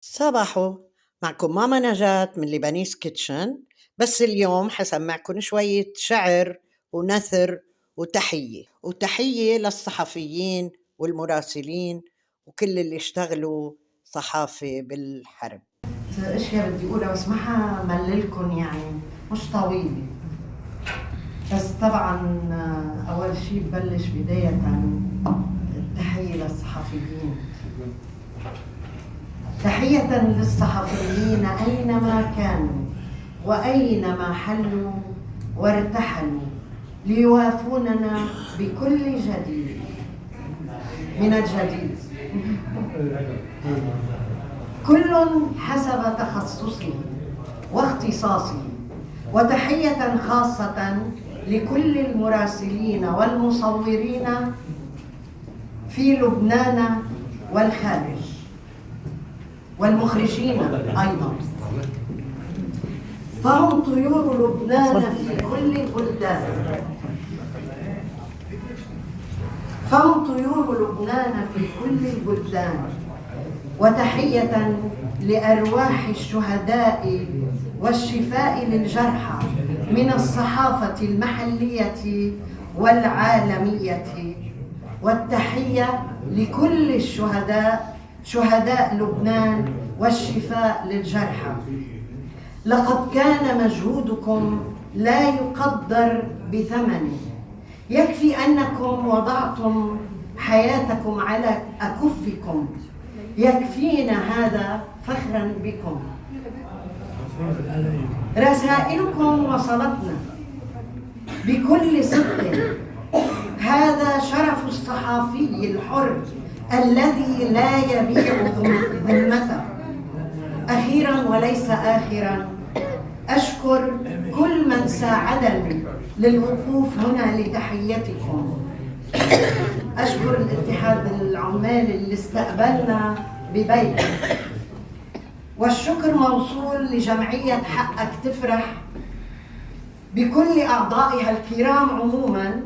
صباحو، معكم ماما نجاة من لبنيس كيتشن. بس اليوم حسمعكم شوية شعر ونثر وتحية للصحفيين والمراسلين وكل اللي اشتغلوا صحافة بالحرب. اشياء بدي اقولها بس ما مللكم، يعني مش طويلة. بس طبعا اول شيء ببلش بداية التحية للصحفيين. تحية للصحفيين أينما كانوا وأينما حلوا وارتحلوا ليوافوننا بكل جديد من الجديد، كل حسب تخصصه واختصاصه. وتحية خاصة لكل المراسلين والمصورين في لبنان والخارج والمخرجين أيضا، فهم طيور لبنان في كل البلدان. وتحية لأرواح الشهداء والشفاء للجرحى من الصحافة المحلية والعالمية. والتحية لكل الشهداء، شهداء لبنان، والشفاء للجرحى. لقد كان مجهودكم لا يقدر بثمنه. يكفي أنكم وضعتم حياتكم على أكفكم. يكفينا هذا فخرا بكم. رسائلكم وصلتنا بكل صدق. هذا شرف الصحافي الحر الذي لا يبيع ذمته. أخيرا وليس آخرا، أشكر كل من ساعدني للوقوف هنا لتحيتكم. أشكر الاتحاد العمال اللي استقبلنا ببيته، والشكر موصول لجمعية حقك تفرح بكل أعضائها الكرام عموما،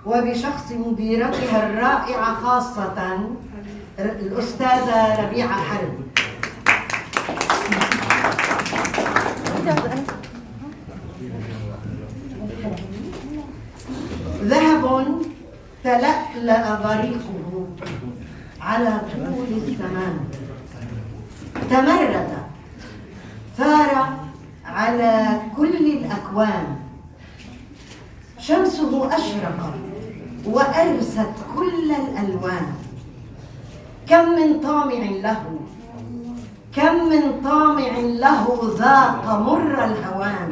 وبشخص مديرتها الرائعة خاصة الأستاذة ربيعة حرب. ذهب تلألأ بريقه على طول الزمان، تمرد ثار على كل الأكوان. شمسه أشرقت وأرست كل الألوان. كم من طامع له ذاق مر الهوان.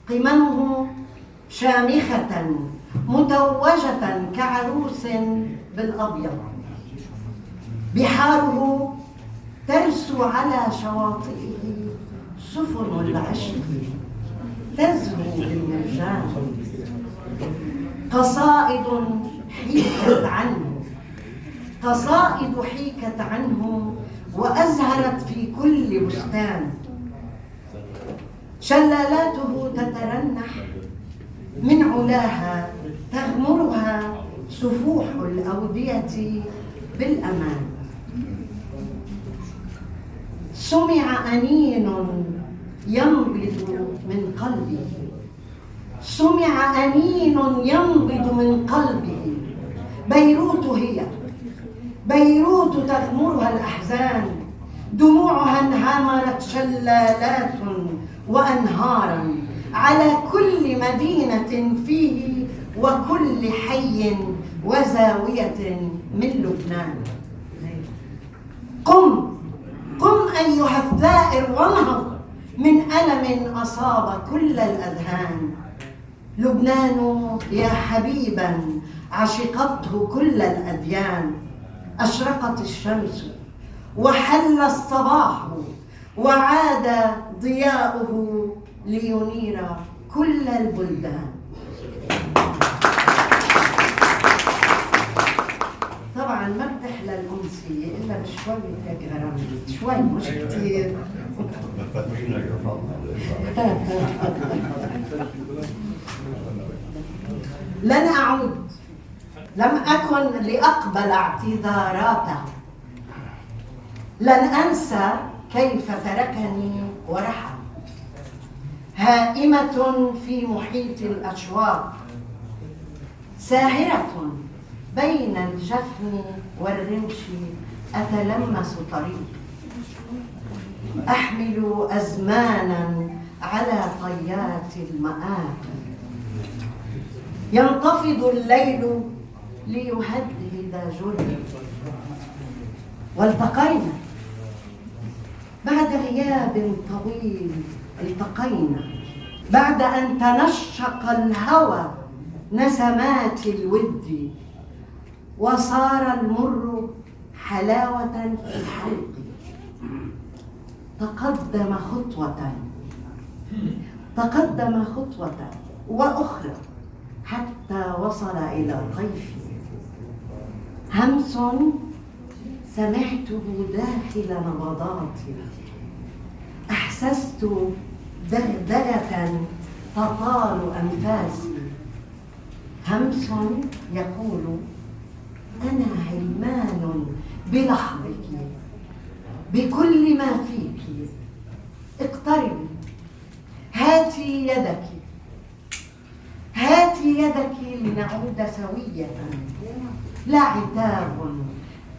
قممه شامخة متوجة كعروس بالأبيض. بحاره ترسو على شواطئه سفن العشق تزهو بالمرجان. قصائد حيكت عنه وأزهرت في كل بستان. شلالاته تترنح من علاها، تغمرها سفوح الأودية بالأمان. سمع أنين ينبض من قلبه. بيروت تغمرها الأحزان. دموعها انهمرت شلالات وأنهارا على كل مدينة فيه وكل حي وزاوية من لبنان. قم أيها الثائر وانهض من ألم أصاب كل الأذهان. لبنان يا حبيبا عشقته كل الأديان. أشرقت الشمس وحل الصباح وعاد ضياؤه لينير كل البلدان. طبعا ما بتحلى الأمسية إلا بشوية هيك غرامات، شوي مش كتير. لن أعود، لم أكن لأقبل اعتذاراته. لن أنسى كيف تركني ورحل، هائمة في محيط الأشواق، ساهرة بين الجفن والرمش، أتلمس طريق، أحمل أزمانا على طيات المآقي، ينتفض الليل ليهدد جرمي. والتقينا بعد غياب طويل، التقينا بعد أن تنشق الهوى نسمات الود، وصار المر حلاوة في حلقي. تقدم خطوة وأخرى حتى وصل إلى طيفي. همس سمعته داخل نبضاتي، أحسست دغدغة تطال أنفاسي. همس يقول: أنا هيمان بلحظك، بكل ما فيك، اقتربي، هاتي يدك، هاتي يدك لنعود سوية. لا عتاب،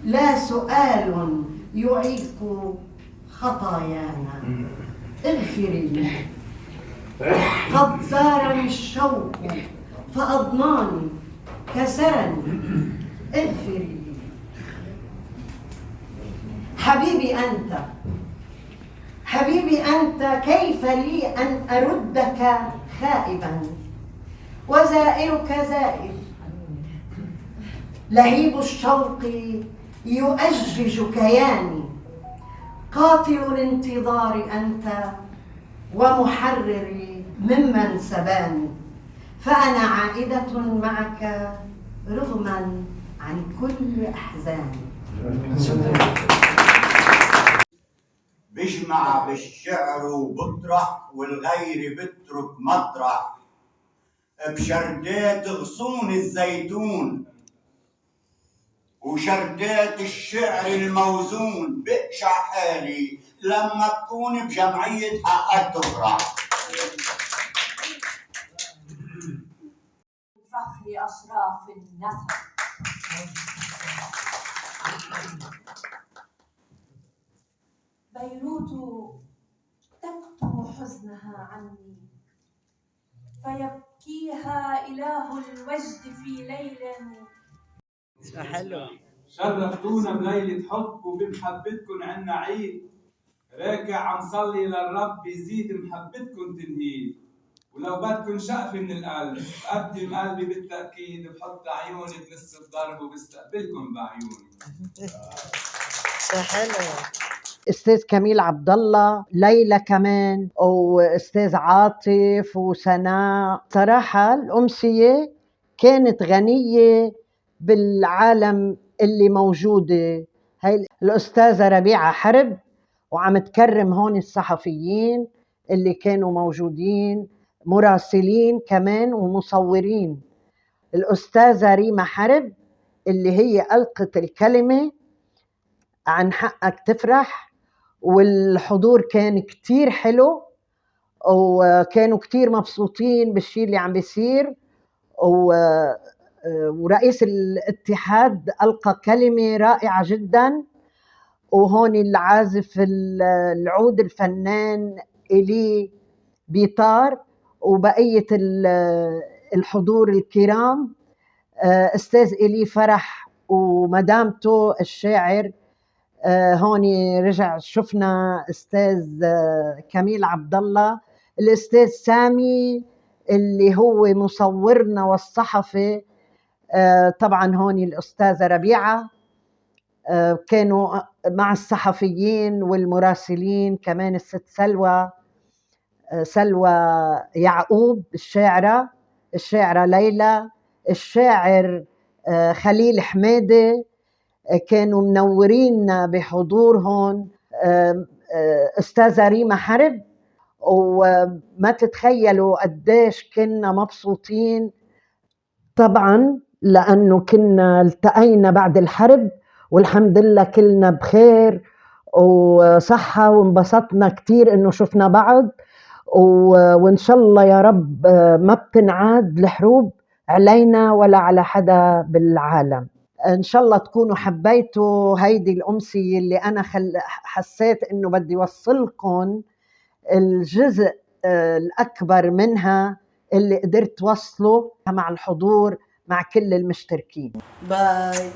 لا سؤال يعيق خطايانا. اغفري لي، قد زارني الشوق فأضناني، كسرني، اغفري لي. حبيبي أنت، حبيبي أنت، كيف لي أن أردك خائبا وزائرك زائر؟ لهيب الشوق يؤجج كياني، قاتل الانتظار أنت ومحرري ممن سباني. فأنا عائدة معك رغما عن كل أحزاني. بجمع بالشعر وبطرح، والغير بترك مطرح، بشردات غصون الزيتون وشردات الشعر الموزون. بقشع حالي لما تكون بجمعية حقك تفرح. فخر أشراف النسب، بيروت تكتم حزنها عني، فيبكيها إله الوجد في ليل. حلو. شرفتونا بليلة حب، وبمحبتكن عنا عيد. راكع عم صلي للرب يزيد محبتكن تنهيد. ولو بدكن شقفة من القلب، بقدم قلبي بالتأكيد، بحط عيوني بنص الضرب وبستقبلكن بعيوني. حلو. استاذ كميل عبد الله، ليلى كمان، واستاذ عاطف وسناء. صراحه الامسيه كانت غنيه بالعالم اللي موجوده. هاي الاستاذه ربيعه حرب، وعم تكرم هون الصحفيين اللي كانوا موجودين، مراسلين كمان ومصورين. الاستاذه ريما حرب اللي هي القت الكلمه عن حقك تفرح، والحضور كان كتير حلو، وكانوا كتير مبسوطين بالشيء اللي عم بيصير. ورئيس الاتحاد ألقى كلمة رائعة جدا. وهون العازف العود الفنان إلي بيطار، وبقية الحضور الكرام، أستاذ إلي فرح ومدامته الشاعر. هون رجع شفنا استاذ كميل عبد الله، الاستاذ سامي اللي هو مصورنا والصحفي. طبعا هون الاستاذه ربيعه، كانوا مع الصحفيين والمراسلين كمان الست سلوى يعقوب الشاعره ليلى، الشاعر خليل حماده، كانوا منورين بحضورهم. أستاذة ريما حرب، وما تتخيلوا قديش كنا مبسوطين. طبعا لأنه كنا التقينا بعد الحرب، والحمد لله كلنا بخير وصحة، وانبسطنا كتير إنه شفنا بعض، وإن شاء الله يا رب ما بتنعاد الحروب علينا ولا على حدا بالعالم. إن شاء الله تكونوا حبيتوا هيدي الأمسية اللي أنا حسيت إنه بدي وصلكم الجزء الأكبر منها اللي قدرت وصله مع الحضور مع كل المشتركين. باي.